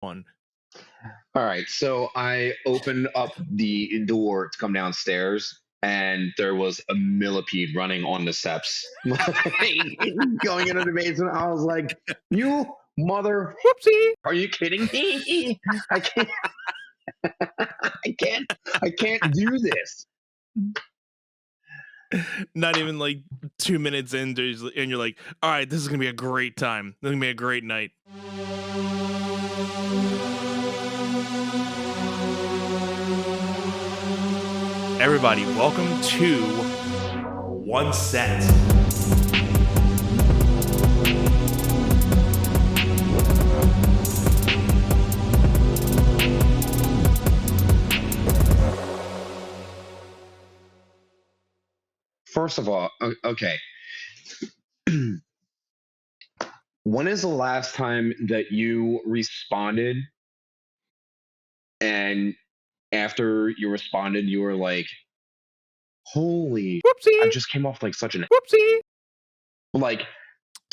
One. All right, so I opened up the door to come downstairs, and there was a millipede running on the steps, going into the basement. I was like, "You mother! Whoopsie. Are you kidding me? I can't, I can't, I can't do this." Not even like 2 minutes in, and you're like, all right, this is gonna be a great time. This is gonna be a great night. Everybody, welcome to One Set. First of all, okay, when is the last time that you responded, and after you responded, you were like, "Holy, I Whoopsie. just came off like such an Whoopsie. like."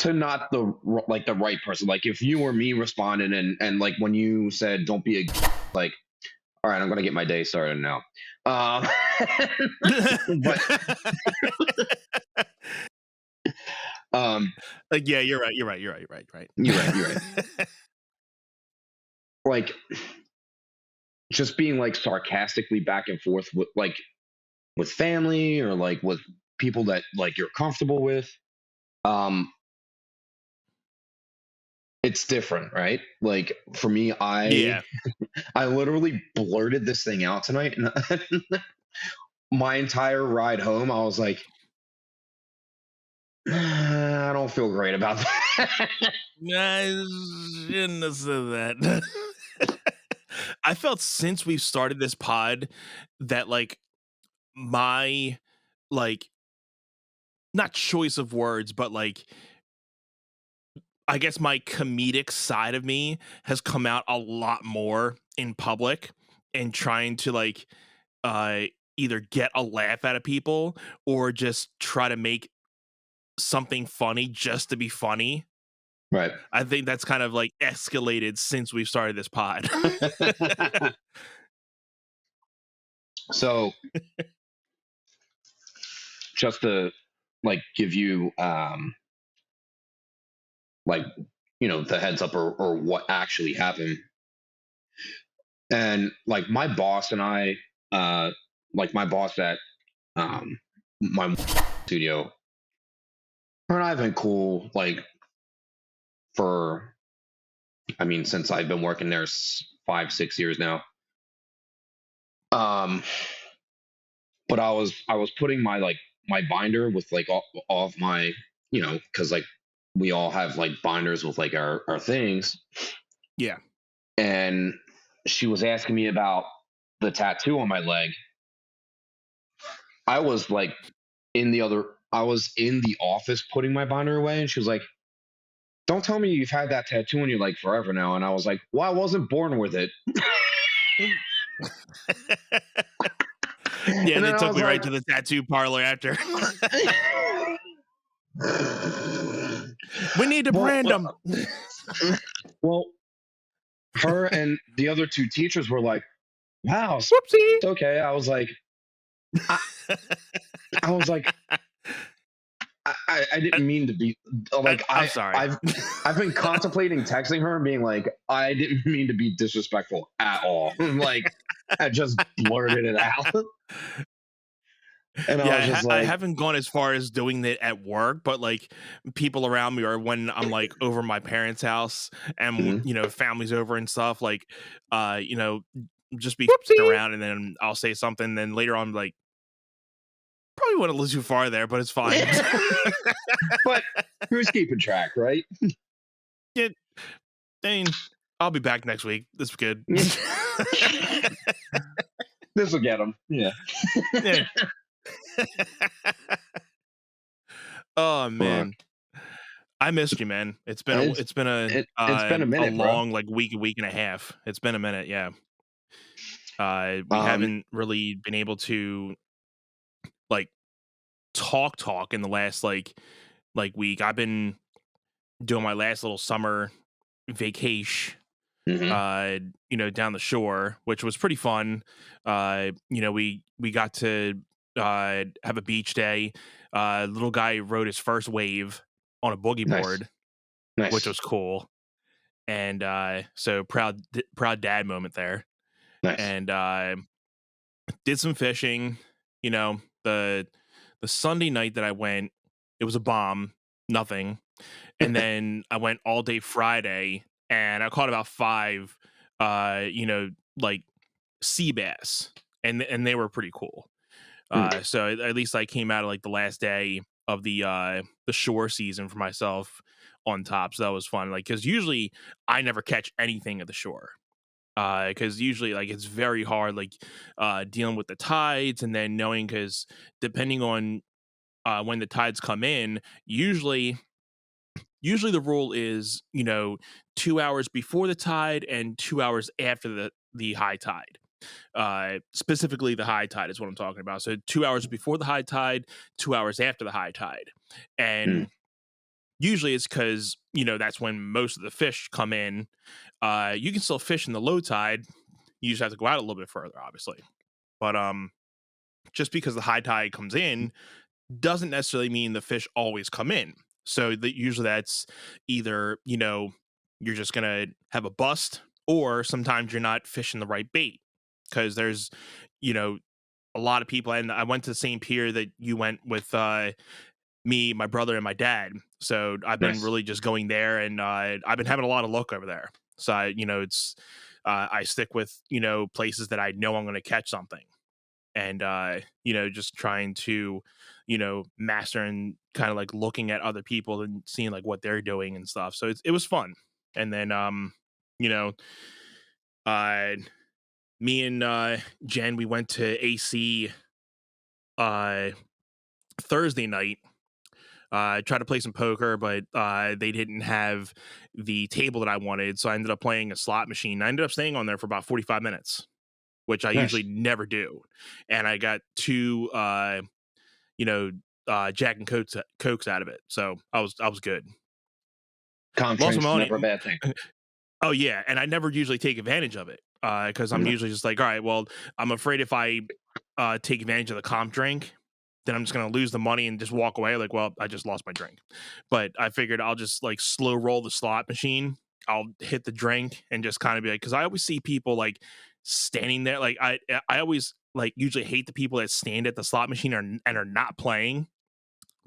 To not the right person. Like if you or me responded, and like when you said don't be a like, all right, I'm gonna get my day started now. Um, but um, Like, yeah, you're right. You're right. You're right. You're right. You're you're right. You're right. right. Like just being like sarcastically back and forth with with family or like with people that like you're comfortable with. Um, it's different, right? Like for me, I Yeah. I literally blurted this thing out tonight, and my entire ride home, I was like, I don't feel great about that. I shouldn't have said that. I felt since we've started this pod that my like not choice of words, but I guess my comedic side of me has come out a lot more in public and trying to uh either get a laugh out of people or just try to make something funny just to be funny. Right. I think that's kind of escalated since we've started this pod. So just to like give you like the heads up, or what actually happened. And like my boss and I, like my boss at my studio, her and I have been cool like for, I mean, since I've been working there 5 6 years now. Um, but I was putting my my binder with like all of my, because like we all have like binders with like our things, Yeah. and she was asking me about the tattoo on my leg. I was like I was in the office putting my binder away, and she was like, "Don't tell me you've had that tattoo on you like forever now." And I was like, "Well, I wasn't born with it." Yeah, And and then they I took was me right like, to the tattoo parlor after. We need to well, brand them. well, her and the other two teachers were like, "Wow, it's Whoopsie. okay." I, I was like, I didn't mean to be like I'm sorry. I've been contemplating texting her and being like, I didn't mean to be disrespectful at all. Like I just blurted it out. And I Yeah, was just I like, haven't gone as far as doing it at work, but people around me, or when I'm over my parents' house and mhm. families over and stuff, just be f***ing around, and then I'll say something, then later on, probably went a little too far there, but it's fine. But who's keeping track, right? Yeah, I mean, I'll be back next week. This is good. This will get them. Yeah. Yeah. Oh Fuck. man, I missed you, man. It's been It's it's been a a minute, bro. long week and a half. It's been a minute, yeah. We Um, haven't really been able to like talk in the last week. I've been doing my last little summer vacation, Hmm. down the shore, which was pretty fun. We got to have a beach day. Little guy rode his first wave on a boogie Nice. board, which Nice. was cool. And so proud dad moment there. Nice. And did some fishing. The Sunday night that I went, it was a bomb, nothing. And then I went all day Friday, and I caught about five, like sea bass, and they were pretty cool. Mm. So at least I came out of like the last day of the shore season for myself on top. So that was fun. Like, because usually I never catch anything at the shore. Because usually like it's very hard, like dealing with the tides, and then knowing, because depending on when the tides come in, usually the rule is 2 hours before the tide and 2 hours after the high tide. Specifically the high tide is what I'm talking about. So 2 hours before the high tide, 2 hours after the high tide. Mm. And usually it's because that's when most of the fish come in. You can still fish in the low tide. You just have to go out a little bit further, obviously. But just because the high tide comes in doesn't necessarily mean the fish always come in. So that usually that's either, you're just gonna have a bust, or sometimes you're not fishing the right bait. Because there's, you know, a lot of people, and I went to the same pier that you went with, me, my brother, and my dad. So I've been Nice. really just going there, and I've been having a lot of luck over there. So it's I stick with places that I know I'm going to catch something, and just trying to master, and kind of like looking at other people and seeing like what they're doing and stuff. So it was fun. And then you know uh me and Jen, we went to AC uh Thursday night. I tried to play some poker, but they didn't have the table that I wanted, so I ended up playing a slot machine. I ended up staying on there for about 45 minutes, which I usually Nice. never do. And I got two you know, Jack and Cokes out of it. So I was good. Calm Lost drinks some never a money. bad thing. Oh yeah, and I never usually take advantage of it, because I'm No. usually just like, all right, well, I'm afraid if I take advantage of the comp drink, then I'm just gonna lose the money and just walk away. Like, well, I just lost my drink. But I figured I'll just like slow roll the slot machine. I'll hit the drink and just kind of be like, because I always see people like standing there. Like I always like usually hate the people that stand at the slot machine and are not playing.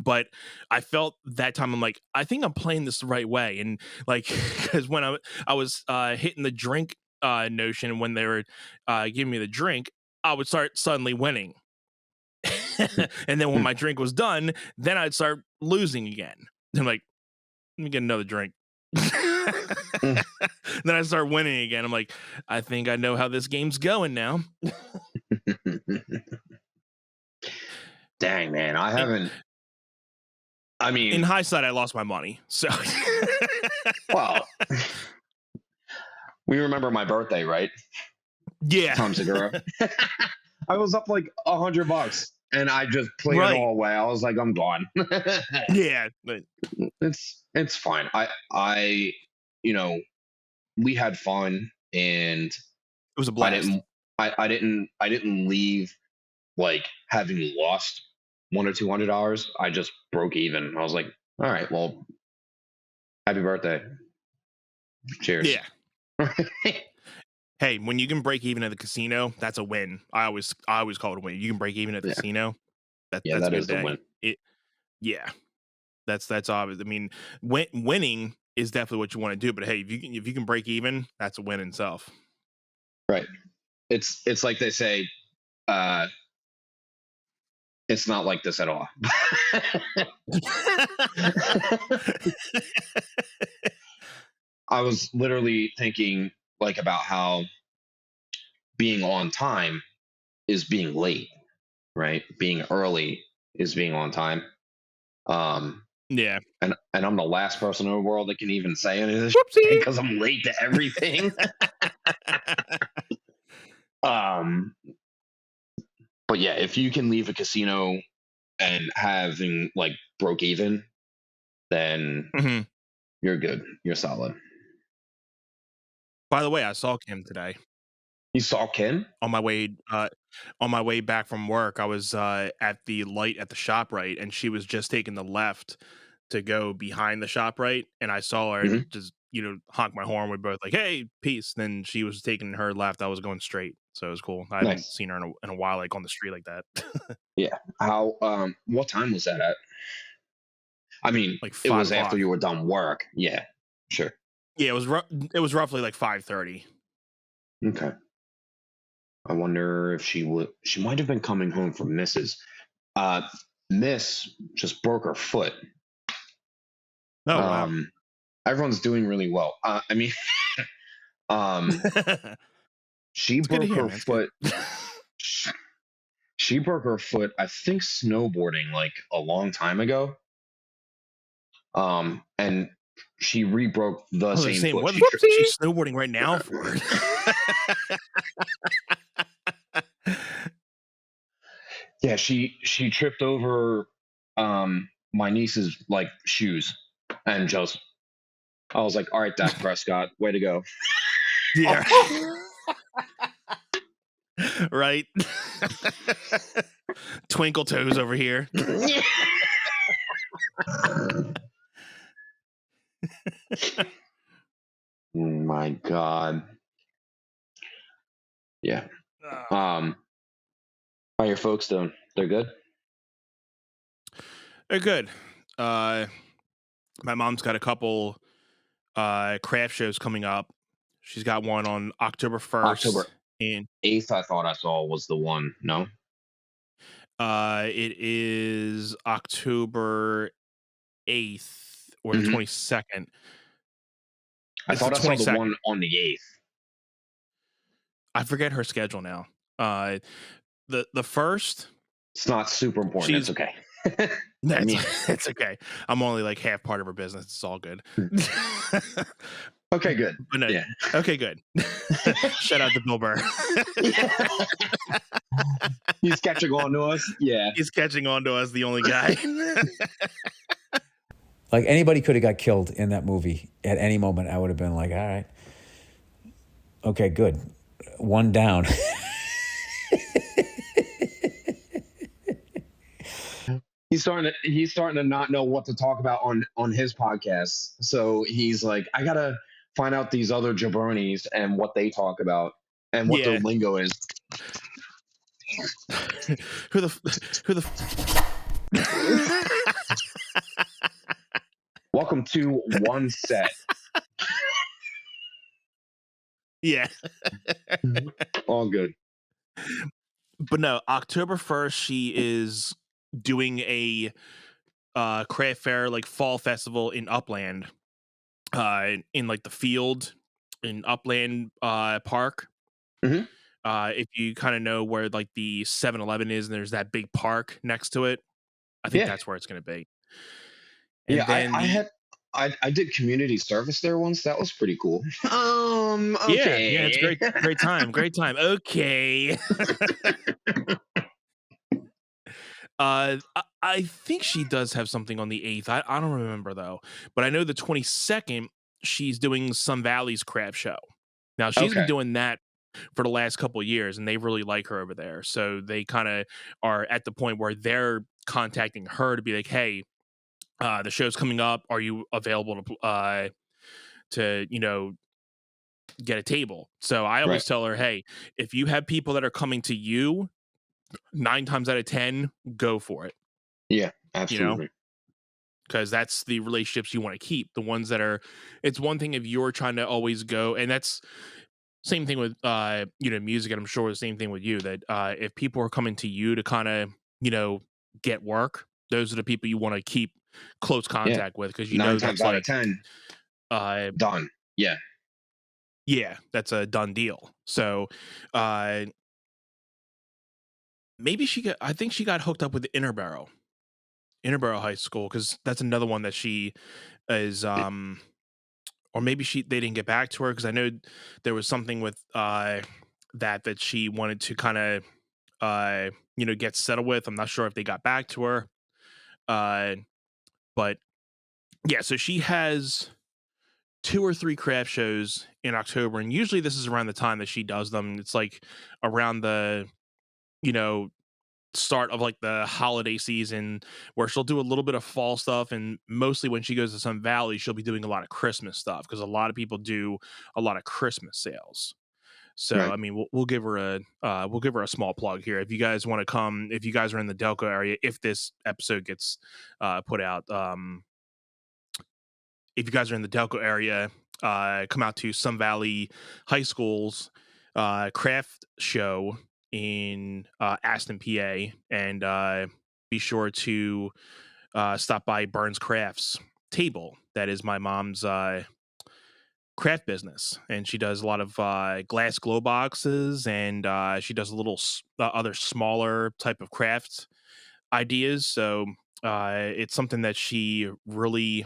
But I felt that time, I'm like, I think I'm playing this the right way. And like, because when I was hitting the drink notion, when they were giving me the drink, I would start suddenly winning. And then when Mm. my drink was done, then I'd start losing again. I'm like, let me get another drink. Mm. Then I start winning again. I'm like, I think I know how this game's going now. Dang, man. I In, haven't. I in mean, hindsight, I lost my money. So well, we remember my birthday, right? yeah, Tom Segura. I was up like $100 and I just played it right. all away. I was like, I'm gone. Yeah, but It's fine. I you know, we had fun and it was a I blast. didn't I didn't leave like having lost $100 or $200. I just broke even. I was like, all right, well, happy birthday. Cheers. Yeah. Hey, when you can break even at the casino, that's a win. I always call it a win. You can break even at the Yeah. casino. Yeah, That's a that good is the win. day. Yeah, that's obvious. I mean, winning is definitely what you want to do. But hey, if you can break even, that's a win in itself. Right. It's like they say, uh, it's not like this at all. I was literally thinking like about how being on time is being late, right? Being early is being on time. Um, Yeah. and I'm the last person in the world that can even say any of this Whoopsie. because I'm late to everything. um, but yeah, if you can leave a casino and having like broke even, then Mhm. you're good. You're solid. By the way, I saw Kim today You saw Kim? on my way on my way back from work. I was at the light at the shop right, and she was just taking the left to go behind the shop right, and I saw her Hmm. and just honk my horn. We're both like, "Hey, peace." Then she was taking her left. I was going straight, so it was cool. I hadn't Nice. seen her in a while, like on the street like that. Yeah. How? What time was that at? I mean, Like it five was after o'clock. you were done work. Yeah. Sure. Yeah, it was roughly like 5:30. Okay. I wonder if she would. She might have been coming home from Mrs. Uh, Miss just broke her foot. Oh wow. Um, Everyone's doing really well. I mean, um, she It's good to broke hear, her man. It's good. foot. She broke her foot. I think snowboarding like a long time ago. And she rebroke the I was like same saying, foot. what the She fuck is she tripped. snowboarding right now for? Yeah, she tripped over my niece's like shoes and just I was like, all right, Dak Prescott, way to go. Yeah. Right? Twinkle toes over here. My God. Yeah. Ah. Um, how are your folks doing? They're good? They're good. Uh, my mom's got a couple craft shows coming up. She's got one on October October 1st, and 8th, I thought I saw was the one. No? it is October 8th or the Hmm. 22nd. I It's the thought I saw the 22nd. one on the 8th. I forget her schedule now. Uh, the first, It's not super important. It's she's okay. I that's mean, it's okay. I'm only like half part of her business. It's all good. okay, good. But no, Yeah. okay, good. Shout out to Bill Burr. He's catching on to us. Yeah. He's catching on to us, the only guy. Like anybody could have got killed in that movie at any moment. I would have been like, all right, okay, good, one down. He's starting to not know what to talk about on his podcast. So he's like, I gotta find out these other jabronis and what they talk about and what their Yeah. lingo is. Who the Welcome to one set. yeah. All good. But no, October 1st, she is doing a craft fair, like fall festival in Upland, in like the field in Upland Park. Hmm. If you kind of know where like the 7-Eleven is and there's that big park next to it, I think Yeah, that's where it's going to be. yeah. And then the I did community service there once. That was pretty cool. yeah, it's Okay. great time, great time. Okay. I think she does have something on the 8th. I don't remember though, but I know the 22nd she's doing Sun Valley's craft show. Now she's been Okay. doing that for the last couple of years, and they really like her over there. So they kind of are at the point where they're contacting her to be like, "Hey, the show's coming up. Are you available to get a table?" So I Right. always tell her, "Hey, if you have people that are coming to you, 9 times out of 10, go for it." Yeah. You know, Absolutely. because that's the relationships you want to keep. The ones that are, it's one thing if you're trying to always go, and that's same thing with music, and I'm sure the same thing with you. That if people are coming to you to kind of get work, those are the people you want to keep close Yeah. contact with because Nine times that's out of like 10, uh done. Yeah. yeah, that's a done deal. So uh maybe I think she got hooked up with the Interborough High School, because that's another one that she is or maybe they didn't get back to her, because I know there was something with that she wanted to kind of get settled with. I'm not sure if they got back to her. Uh but yeah, so she has 2 or 3 craft shows in October, and usually this is around the time that she does them. It's like around the, you know, start of like the holiday season where she'll do a little bit of fall stuff, and mostly when she goes to Sun Valley, she'll be doing a lot of Christmas stuff because a lot of people do a lot of Christmas sales. So Right. I mean, we'll give her a we'll give her a small plug here. If you guys want to come, if you guys are in the Delco area, if this episode gets put out, if you guys are in the Delco area, come out to Sun Valley High School's craft show in Aston, PA, and be sure to stop by Burns Crafts table. That is my mom's craft business, and she does a lot of glass glow boxes, and she does a little other smaller type of craft ideas. So it's something that she really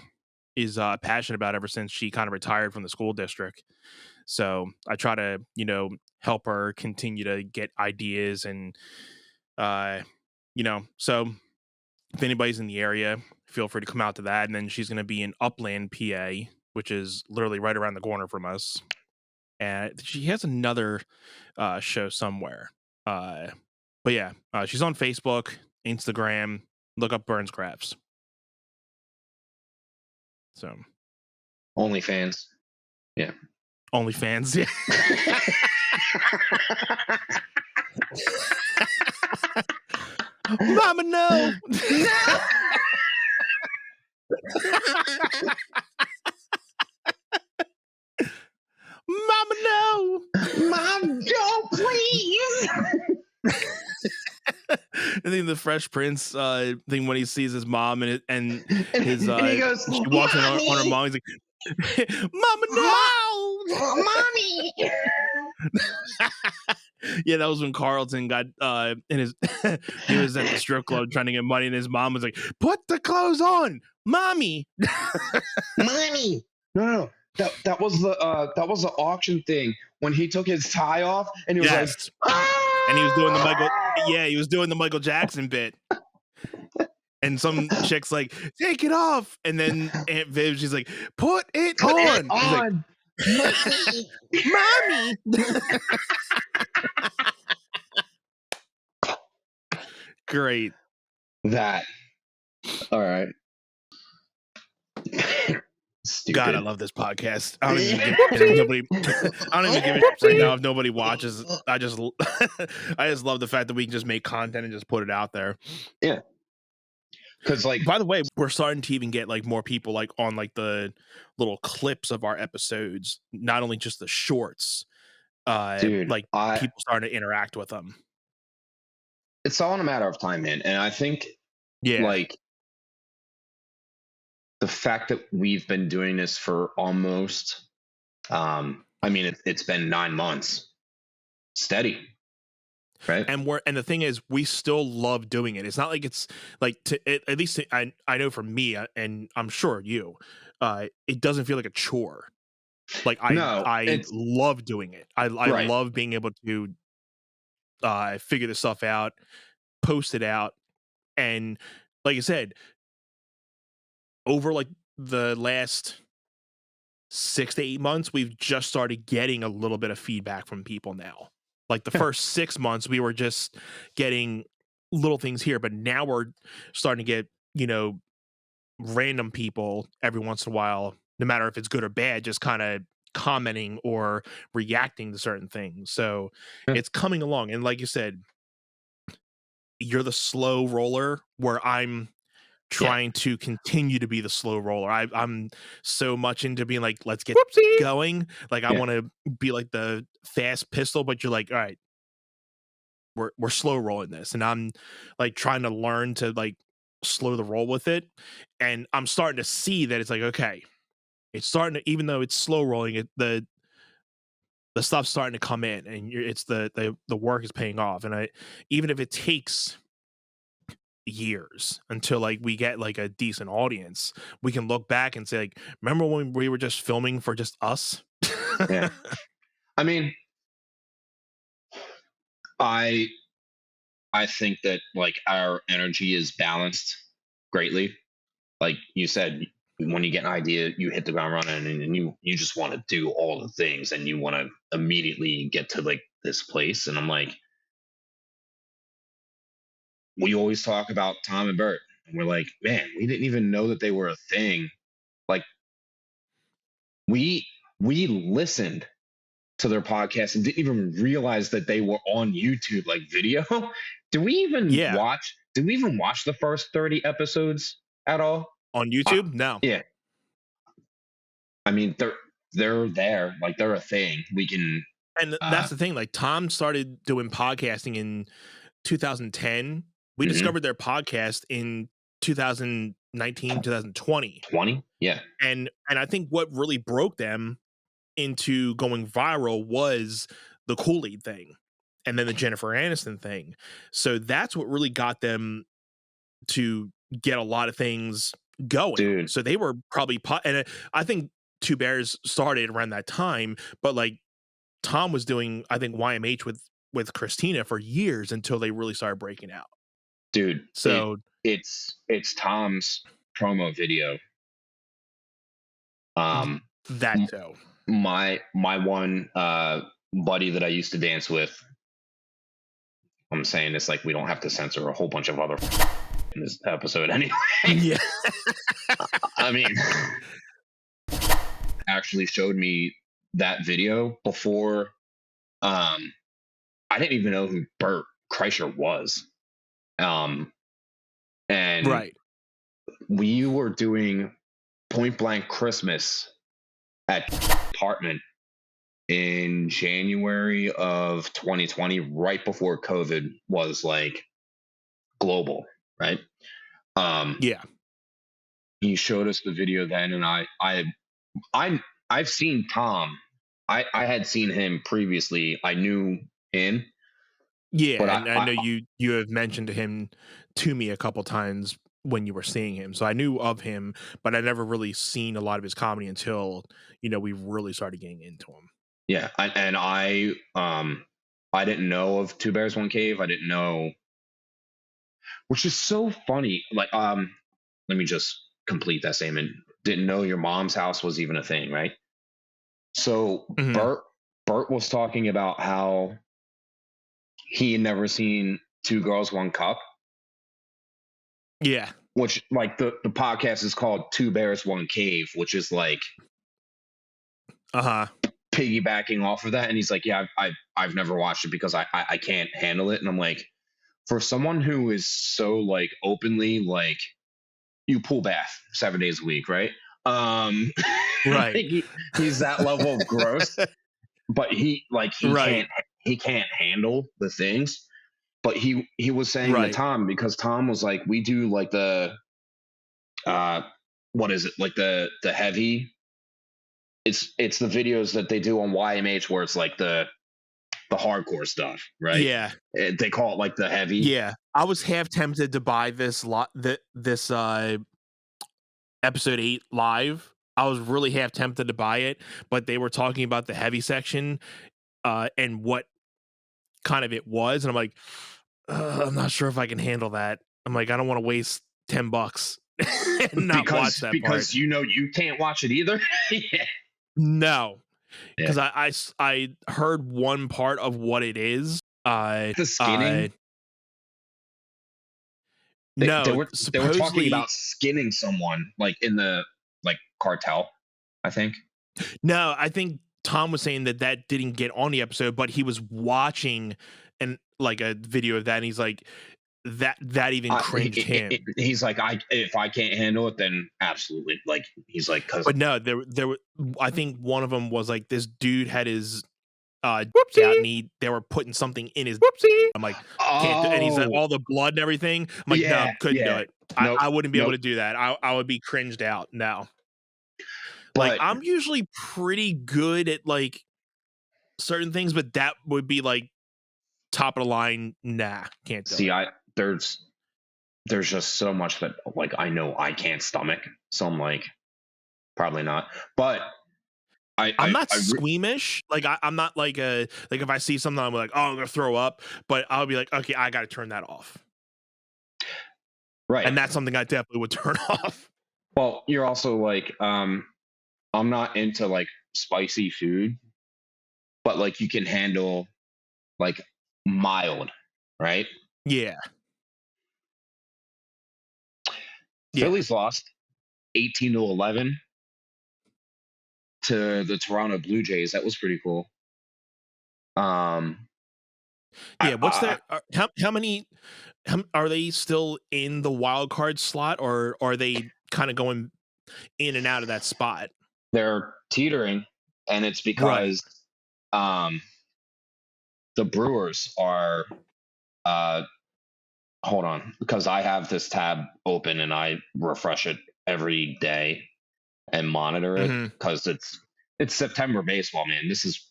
is passionate about ever since she kind of retired from the school district. So I try to, help her continue to get ideas and, uh, so if anybody's in the area, feel free to come out to that. And then she's going to be in Upland, PA, which is literally right around the corner from us. And she has another show somewhere. But yeah, she's on Facebook, Instagram. Look up Burns Crafts. So OnlyFans. Yeah. OnlyFans. Yeah. Mama, no. Mama, no. Mom, don't please. I think the Fresh Prince thing when he sees his mom and his and he goes, she walks in on her mom. He's like, "Mama, no, mommy." Yeah, that was when Carlton got in his. He was at the strip club trying to get money, and his mom was like, "Put the clothes on, mommy." Mommy. No. That was the auction thing when he took his tie off and he was like, Yes, ah! and he was doing the Michael. Yeah, he was doing the Michael Jackson bit. And some chick's like, "Take it off," and then Aunt Viv, she's like, "Put it on." He's like, "Mommy." Great. That. All right. Stupid. God, I love this podcast. I don't even give if nobody. I don't even give a shit right now if nobody watches. I just love the fact that we can just make content and just put it out there. Yeah. Because by the way, we're starting to even get like more people like on like the little clips of our episodes, not only just the shorts. Dude, like people starting to interact with them. It's all in a matter of time, man. And I think, like, the fact that we've been doing this for almost, I mean, it's been 9 months, steady, right? And the thing is, we still love doing it. It's not like it's like at least I know for me, and I'm sure you, it doesn't feel like a chore. Like I love doing it. I love being able to figure this stuff out, post it out, and like I said, over like the last 6 to 8 months, we've just started getting a little bit of feedback from people now. Like the first 6 months, we were just getting little things here, but now we're starting to get, random people every once in a while, no matter if it's good or bad, just kind of commenting or reacting to certain things. So it's coming along. And like you said, you're the slow roller where I'm trying to continue to be the slow roller. I'm so much into being like, let's get going. Like I want to be like the fast pistol, but you're like, all right, we're slow rolling this. And I'm like trying to learn to like slow the roll with it. And I'm starting to see that it's like, okay, it's starting to, even though it's slow rolling, the stuff's starting to come in, and it's the work is paying off. And even if it takes years until like we get like a decent audience, we can look back and say like, remember when we were just filming for just us? Yeah. I mean, I think that like our energy is balanced greatly. Like you said, when you get an idea, you hit the ground running, and you just want to do all the things, and you want to immediately get to like this place. And I'm like, we always talk about Tom and Bert, and we're like, man, we didn't even know that they were a thing. Like we we listened to their podcast and didn't even realize that they were on YouTube, like video. Yeah. Did we even watch the first 30 episodes at all? On Uh, YouTube? No. yeah. I mean, they're there, like they're a thing. We can And uh that's the thing, like, Tom started doing podcasting in 2010. We mhm, discovered their podcast in 2019, 2020. 20? Yeah. And I think what really broke them into going viral was the Kool-Aid thing, and then the Jennifer Aniston thing. So that's what really got them to get a lot of things going. Dude, So they were probably and I think Two Bears started around that time, but like Tom was doing, I think, YMH with Christina for years until they really started breaking out. dude, So it's Tom's promo video. Um that m- so my one buddy that I used to dance with, I'm saying it's like we don't have to censor a whole bunch of other in this episode anyway. yeah. I mean, actually showed me that video before. I didn't even know who Bert Kreischer was. Um, and Right. we were doing Point Blank Christmas at apartment in January of 2020, right before COVID was like global, right? Um, Yeah. he showed us the video then, and I I've seen Tom. I had seen him previously. I knew him, Yeah, but and I know you have mentioned him to me a couple times when you were seeing him. So I knew of him, but I never really seen a lot of his comedy until, we really started getting into him. yeah, and I didn't know of Two Bears One Cave. I didn't know, which is so funny. Like let me just complete that statement. Didn't know your mom's house was even a thing, right? So Mhm. Bert was talking about how he had never seen Two Girls One Cup, Yeah. which like the podcast is called Two Bears One Cave, which is like Uh-huh. piggybacking off of that. And he's like, yeah, I've never watched it because I can't handle it. And I'm like, for someone who is so like openly like, you pull bath 7 days a week, right? Like Right. he's that level of gross, but Right. he can't handle the things. But he was saying to Right. Tom, because Tom was like, we do like the uh what is it, like the heavy, it's the videos that they do on YMH where it's like the hardcore stuff, right? Yeah. They call it like the heavy. Yeah. I was half tempted to buy this episode 8 live. I was really half tempted to buy it, but they were talking about the heavy section and what kind of it was, and I'm like, I'm not sure if I can handle that. I'm like, I don't want to waste $10 and not watch that part. Because you can't watch it either. Yeah. No, Yeah. because I heard one part of what it is. The skinning. No, They were talking supposedly about skinning someone like in the like cartel, I think. no. I think Tom was saying that didn't get on the episode, but he was watching and like a video of that, and he's like, that even cringed him. He's like, I if I can't handle it, then absolutely. Like he's like, because But no, there were. I think one of them was like this dude had his out, Whoopsie. and they were putting something in his. Whoopsie. I'm like, can't do, and he's like oh all the blood and everything. I'm like, no, yeah, couldn't do yeah, it. nope, I wouldn't be able nope. to do that. I would be cringed out. No, like But I'm usually pretty good at like certain things, but that would be like top of the line. Nah, can't do see, it. I there's just so much that like I know I can't stomach. So I'm like, probably not. But I'm not I squeamish. Like I'm not like a like if I see something I'm like, oh, I'm gonna throw up, but I'll be like, okay, I gotta turn that off. right. And that's something I definitely would turn off. Well, you're also like, I'm not into like spicy food, but like you can handle like mild, right? Yeah, yeah, Phillies lost 18-11 to the Toronto Blue Jays. That was pretty cool. Um, yeah. What's I their how many? Are they still in the wild card slot, or are they kind of going in and out of that spot? they're teetering, and it's Right. because um, the Brewers are. Uh, hold on, because I have this tab open and I refresh it every day and monitor it Hmm. because it's September baseball, man. This is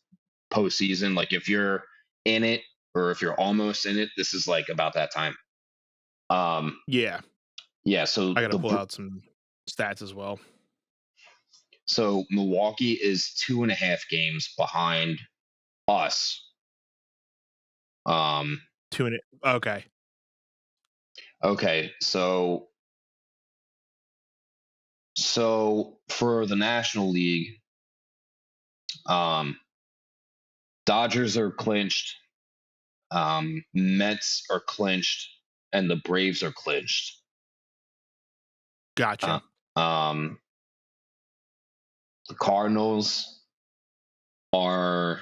postseason. Like if you're in it or if you're almost in it, this is like about that time. Um, Yeah, yeah. So I got to pull out some stats as well. Milwaukee is 2.5 games behind us. Um, Tune it. Okay. okay, so for the National League, um, Dodgers are clinched, Mets are clinched, and the Braves are clinched. Uh, Gotcha. um, the Cardinals are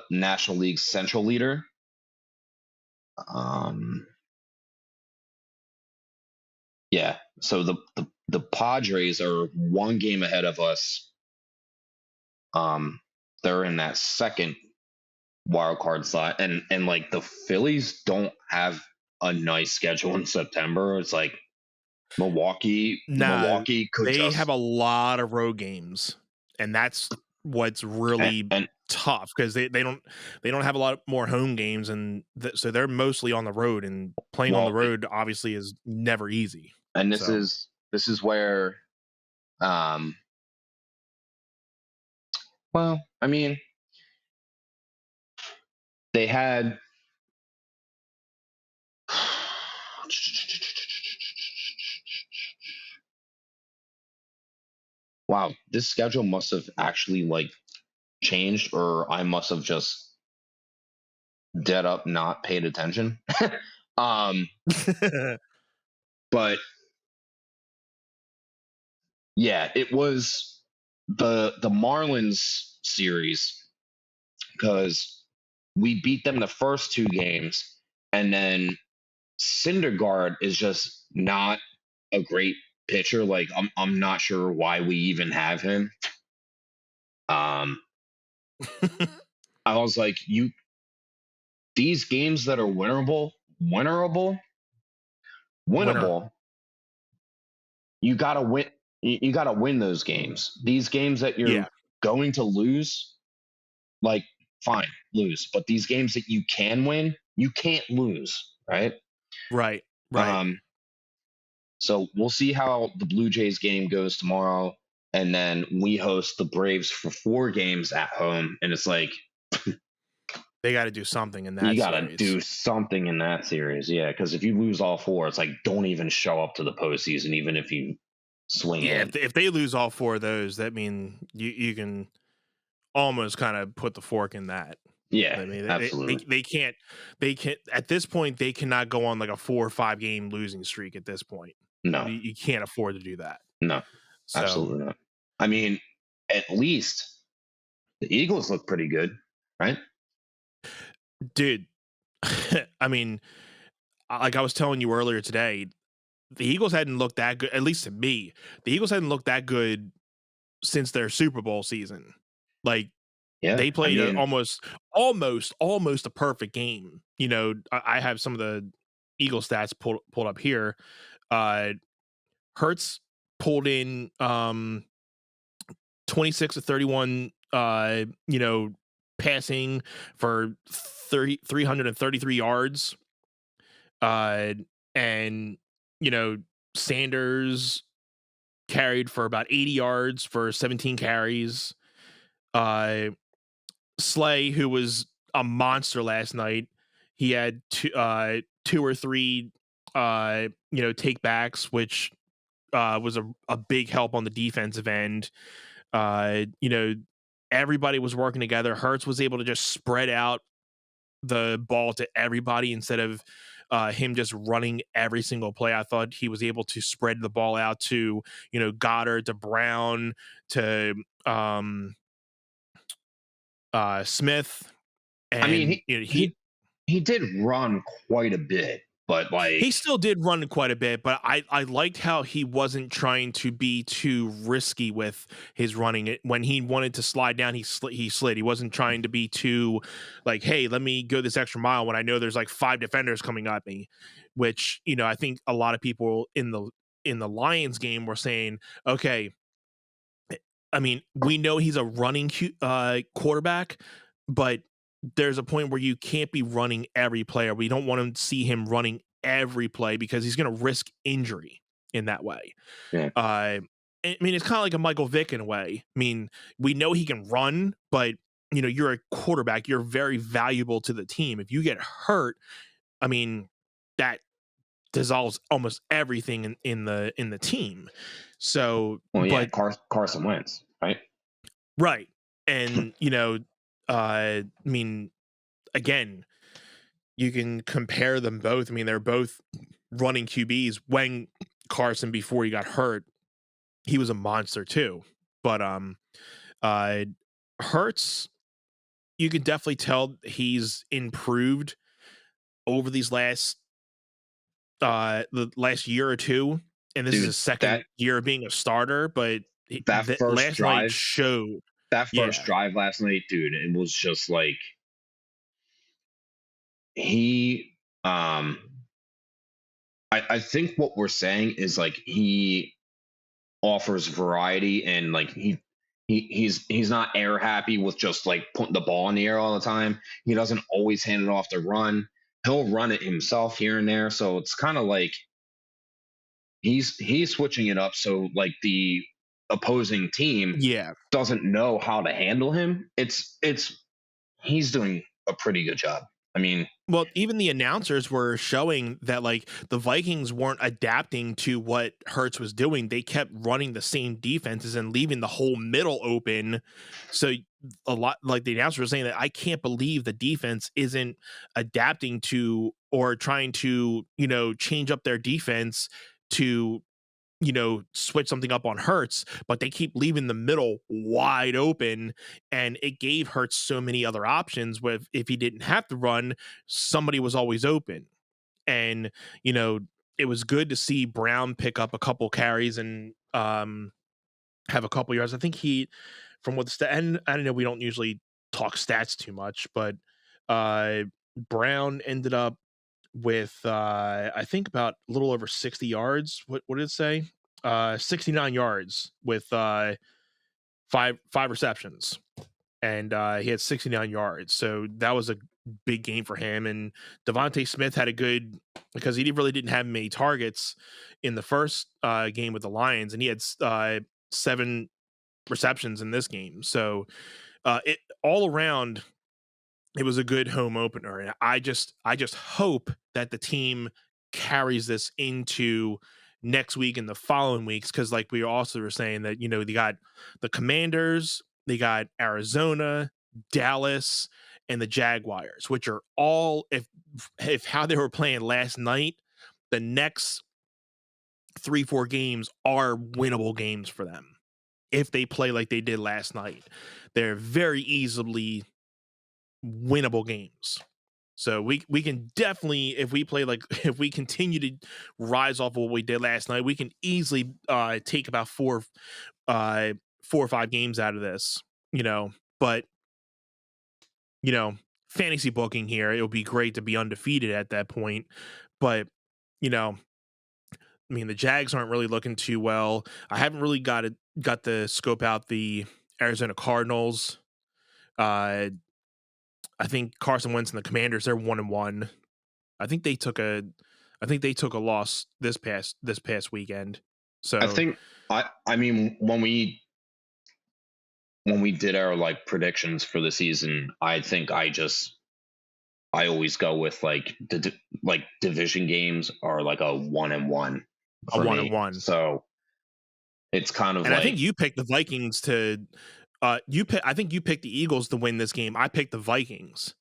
National League Central leader. Um, yeah, so the Padres are 1 game ahead of us. They're in that second wild card slot, and like the Phillies don't have a nice schedule in September. It's like Nah, Milwaukee could they have just a lot of road games, and that's what's really and tough because they don't have a lot more home games, and so they're mostly on the road, and playing on the well, road obviously is never easy. and this So is this is where um well, I mean, they had wow, this schedule must have actually like changed, or I must have just dead up not paid attention. um, but yeah, it was the Marlins series because we beat them the first 2 games, and then Syndergaard is just not a great pitcher. Like I'm not sure why we even have him. Um, I was like, you these games that are winnable, winner. winnable, you gotta win. You gotta win those games. These games that you're Yeah. going to lose, like fine, lose. But these games that you can win, you can't lose, right? Right. Right. Um, so we'll see how the Blue Jays game goes tomorrow, and then we host the Braves for 4 games at home, and it's like They got to do something in you that got to series. do something in that series, yeah. Because if you lose all 4, it's like don't even show up to the postseason, even if you swing Yeah. in. If they lose all four of those, that mean you can almost kind of put the fork in that. Yeah, I mean, absolutely. they can't at this point. They cannot go on like a 4 or 5 game losing streak at this point. No, You can't afford to do that. no, So, absolutely not. I mean, at least the Eagles look pretty good, right? dude, I mean, like I was telling you earlier today, the Eagles hadn't looked that good. At least to me, the Eagles hadn't looked that good since their Super Bowl season. Like Yeah, they I played a mean, almost a perfect game. I have some of the Eagle stats pulled up here. Uh, Hertz pulled in 26 to 31 passing for 333 yards. And Sanders carried for about 80 yards for 17 carries. Uh Slay, who was a monster last night, he had two or three take backs, which was a big help on the defensive end. You know, everybody was working together. Hurts was able to just spread out the ball to everybody instead of him just running every single play. I thought he was able to spread the ball out to, Goddard, to Brown, to Smith, I mean, and he did run quite a bit, but like, he still did run quite a bit, but I liked how he wasn't trying to be too risky with his running. It when he wanted to slide down, he slid. He wasn't trying to be too like, hey, let me go this extra mile when I know there's like five defenders coming at me, which I think a lot of people in the Lions game were saying, okay, I mean, we know he's a running quarterback, but there's a point where you can't be running every player. We don't want to see him running every play because he's going to risk injury in that way. yeah. I mean, it's kind of like a Michael Vick in a way. I mean, we know he can run, but you're a quarterback. You're very valuable to the team. If you get hurt, I mean, that dissolves almost everything in the team. So, Well, yeah, but Carson Wentz, right? right. And, I mean, again, you can compare them both. I mean, they're both running QBs. When Carson, before he got hurt, he was a monster too. But uh Hurts, you can definitely tell he's improved over these the last year or two. And this is Dude, his second year of being a starter, but that the first last night drive, showed. that first Yeah. drive last night, dude, it was just like he I think what we're saying is like he offers variety, and like he's not air happy with just like putting the ball in the air all the time. He doesn't always hand it off to run. He'll run it himself here and there. So it's kind of like he's switching it up so like the opposing team Yeah. doesn't know how to handle him. It's he's doing a pretty good job. I mean, Well, even the announcers were showing that like the Vikings weren't adapting to what Hertz was doing. They kept running the same defenses and leaving the whole middle open. So a lot like the announcer was saying that I can't believe the defense isn't adapting to or trying to, change up their defense to switch something up on Hertz, but they keep leaving the middle wide open, and it gave Hertz so many other options. With if he didn't have to run, somebody was always open, and you know it was good to see Brown pick up a couple carries and have a couple yards. I think from what and I don't know, we don't usually talk stats too much, but uh, Brown ended up with I think about a little over 60 yards. What did it say? 69 yards with five receptions. And he had 69 yards. So that was a big game for him. And Devontae Smith had a good because he really didn't have many targets in the first game with the Lions, and he had 7 receptions in this game. So it all around it was a good home opener, and I just hope that the team carries this into next week and the following weeks, because like we also were saying that they got the Commanders, they got Arizona, Dallas, and the Jaguars, which are all if how they were playing last night, the next 3-4 games are winnable games for them if they play like they did last night. They're very easily winnable games. So we can definitely, if we play like if we continue to rise off of what we did last night, we can easily take about 4 or 5 games out of this. But you know, fantasy booking here, it would be great to be undefeated at that point. But you know, I mean, the Jags aren't really looking too well. I haven't really got to scope out the Arizona Cardinals. Uh, I think Carson Wentz and the Commanders, they're 1-1. I think they took a loss this past weekend. I So think I mean when we did our like predictions for the season, I think I just I always go with like like division games are like a 1-1 A for one and me. one. So it's kind of And I like, think you picked the Vikings to I think you picked the Eagles to win this game. I picked the Vikings.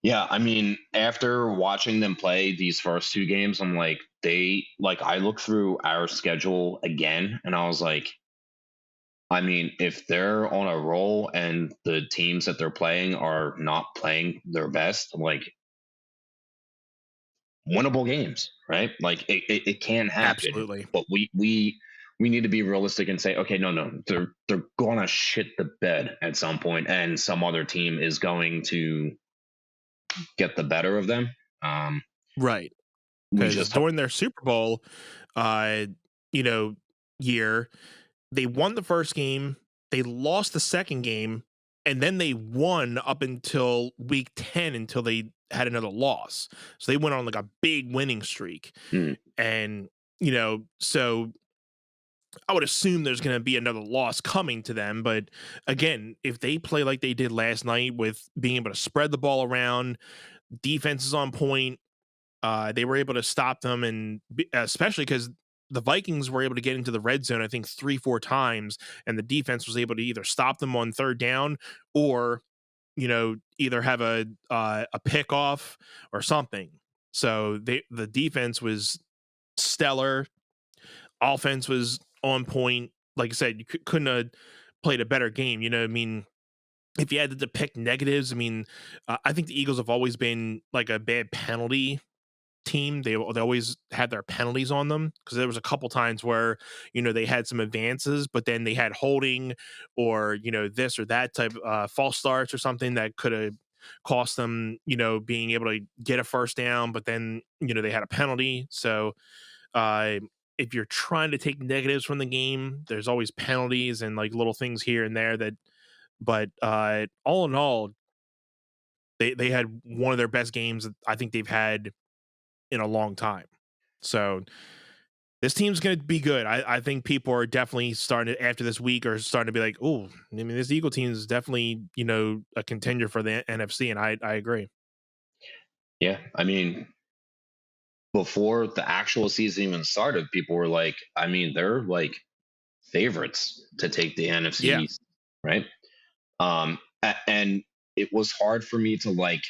yeah, I mean, after watching them play these first two games, I'm like, I looked through our schedule again and I was like, I mean, if they're on a roll and the teams that they're playing are not playing their best, like winnable games, right? Like it can happen, Absolutely. but we need to be realistic and say, okay, no, they're gonna shit the bed at some point, and some other team is going to get the better of them. Um, Right. we Because just during their Super Bowl, uh, you know, year, they won the first game, they lost the second game, and then they won up until week 10 until they had another loss. So they went on like a big winning streak. mm, And, so I would assume there's going to be another loss coming to them. But again, if they play like they did last night with being able to spread the ball around, defense is on point, they were able to stop them, and especially because the Vikings were able to get into the red zone, I think 3, 4 times, and the defense was able to either stop them on third down or either have a pick off or something. So the defense was stellar, offense was on point. Like I said, you couldn't have played a better game. I mean, if you had to pick negatives, I mean, I think the Eagles have always been like a bad penalty team. They always had their penalties on them because there was a couple times where they had some advances, but then they had holding or this or that type false starts or something that could have cost them being able to get a first down, but then they had a penalty. So uh, if you're trying to take negatives from the game, there's always penalties and like little things here and there that. But all in all, they had one of their best games that I think they've had in a long time. So this team's going to be good. I think people are definitely starting to, after this week, are starting to be like, oh, I mean, this Eagle team is definitely, a contender for the NFC. And I agree. yeah, I mean, before the actual season even started, people were like, I mean, they're like favorites to take the NFC Yeah. East, right? And it was hard for me to like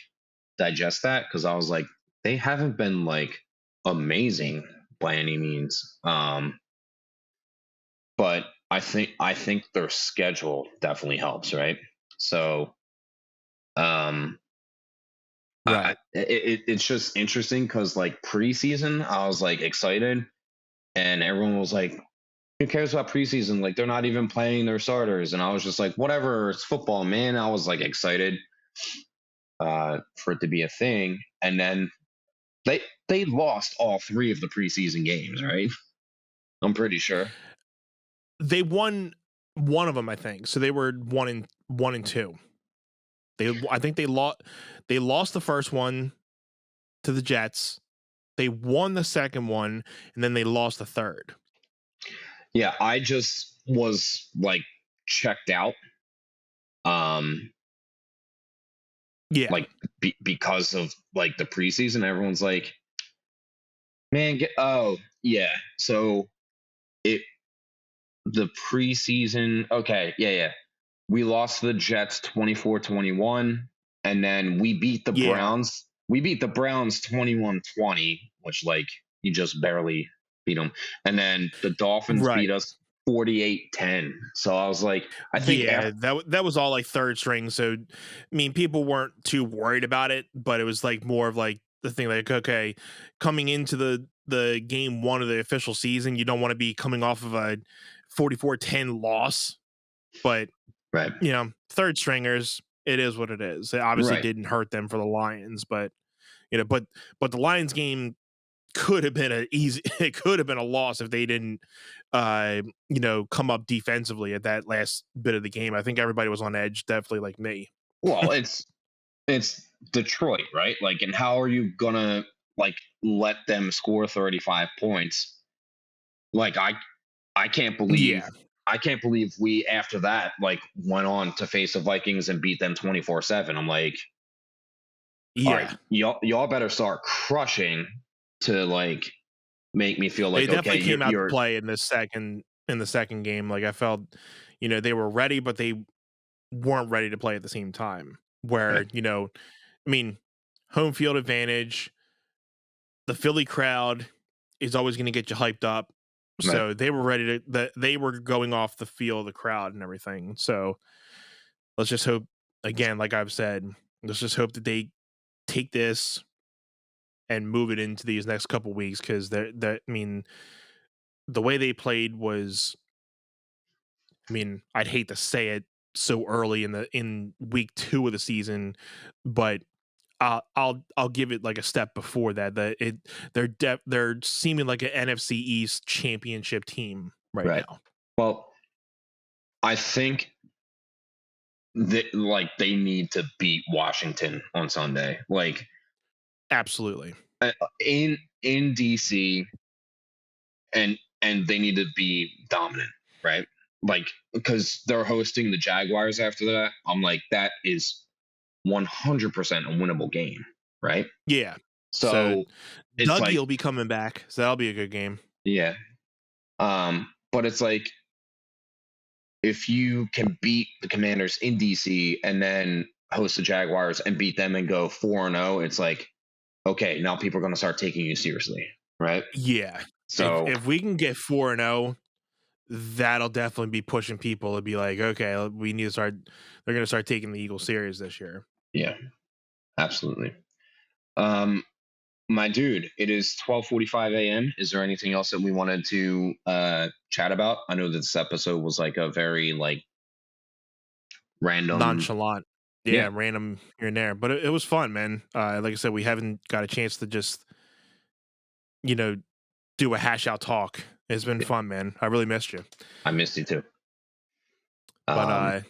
digest that because I was like, they haven't been like amazing by any means. But I think their schedule definitely helps, right? So um Right. it's just interesting because like preseason, I was like excited, and everyone was like, "Who cares about preseason? Like they're not even playing their starters." And I was just like, "Whatever, it's football, man." I was like excited for it to be a thing, and then they lost all three of the preseason games, right? I'm pretty sure. They won one of them, I think. So they were 1-2. I think they lost the first one to the Jets. They won the second one, and then they lost the third. Yeah, I just was like checked out. Um, Yeah. like because of like the preseason, everyone's like, man, oh yeah. So it the preseason, okay, yeah. We lost to the Jets 24-21, and then we beat the Yeah. Browns. We beat the Browns 21-20, which like you just barely beat them. And then the Dolphins beat Right. us 48-10. So I was like, I think Yeah, after that was all like third string. So, I mean, people weren't too worried about it, but it was like more of like the thing, like okay, coming into the game one of the official season, you don't want to be coming off of a 44-10 loss, but right, third stringers, it is what it is. It obviously right. didn't hurt them for the Lions, but but the Lions game could have been a easy it could have been a loss if they didn't come up defensively at that last bit of the game. I think everybody was on edge, definitely like me. Well, it's Detroit, right? Like, and how are you gonna like let them score 35 points? Like, I can't believe Yeah. I can't believe we after that like went on to face the Vikings and beat them 24-7. I'm like, all right, Yeah, y'all better start crushing to like make me feel they like okay, definitely came out to you're play in the second game. Like I felt, they were ready, but they weren't ready to play at the same time. right, Where I mean, home field advantage, the Philly crowd is always going to get you hyped up. right. So they were ready that they were going off the feel of the crowd and everything. So let's just hope, again, like I've said, let's just hope that they take this and move it into these next couple weeks because I mean, the way they played was, I mean, I'd hate to say it so early in week 2 of the season, but I'll give it like a step before that. They're seeming like an NFC East championship team right Right. now. Well, I think that like they need to beat Washington on Sunday. Like Absolutely. uh, in DC, and they need to be dominant, right? Like because they're hosting the Jaguars after that. I'm like that is 100% a winnable game, right? Yeah. So So it's Dougie like will be coming back, so that'll be a good game. yeah. But it's like if you can beat the Commanders in DC and then host the Jaguars and beat them and go 4-0, it's like okay, now people are going to start taking you seriously, right? Yeah. So If we can get 4-0, that'll definitely be pushing people to be like, okay, we need to start. They're going to start taking the Eagles serious this year. yeah, absolutely. Um, my dude, it is 12:45 a.m. Is there anything else that we wanted to chat about? I know that this episode was like a very like random. Nonchalant. Yeah, Yeah, random here and there, but it was fun, man. Like I said, we haven't got a chance to just you know do a hash out talk. It's been fun, man. I really missed you, I missed you too. but Um,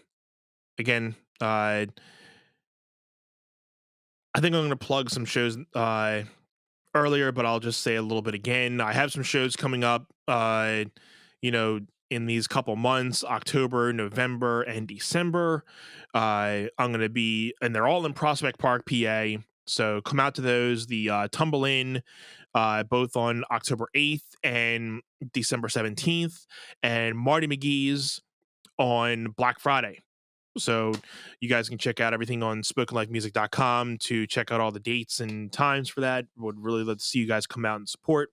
again, I think I'm going to plug some shows earlier, but I'll just say a little bit again. I have some shows coming up, you know, in these couple months, October, November, and December. I'm going to be, and they're all in Prospect Park, PA. So come out to those. The Tumble In, both on October 8th and December 17th, and Marty McGee's on Black Friday. So you guys can check out everything on spokenlifemusic.com to check out all the dates and times for that. Would really love to see you guys come out and support.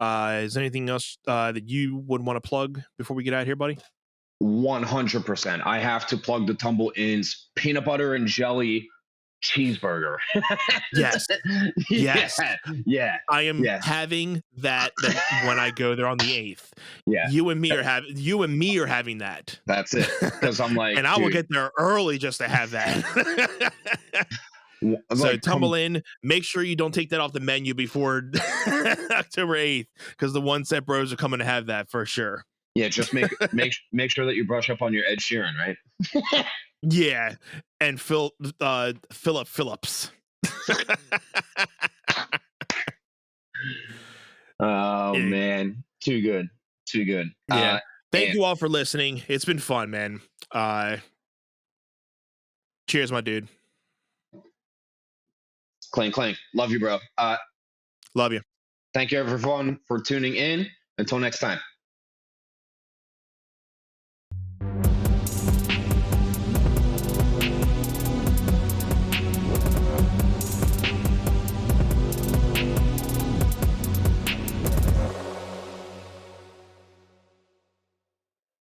Is there anything else that you would want to plug before we get out here, buddy? 100%. I have to plug the Tumble In's peanut butter and jelly cheeseburger. Yes. Yes. Yeah, yeah, I am yeah, having that when I go there on the 8th. yeah. You and me are having that. That's it. Because I'm like, And I will dude, get there early just to have that. So like, Tumble In, make sure you don't take that off the menu before October 8th, because the One Set Bros are coming to have that for sure. yeah, just make sure that you brush up on your Ed Sheeran, right? Yeah. And Philip Phillips. Oh Yeah. man, too good, too good. Yeah. Thank And you all for listening. It's been fun, man. Cheers, my dude. clank clank, love you, bro. Love you. Thank you everyone for tuning in. Until next time.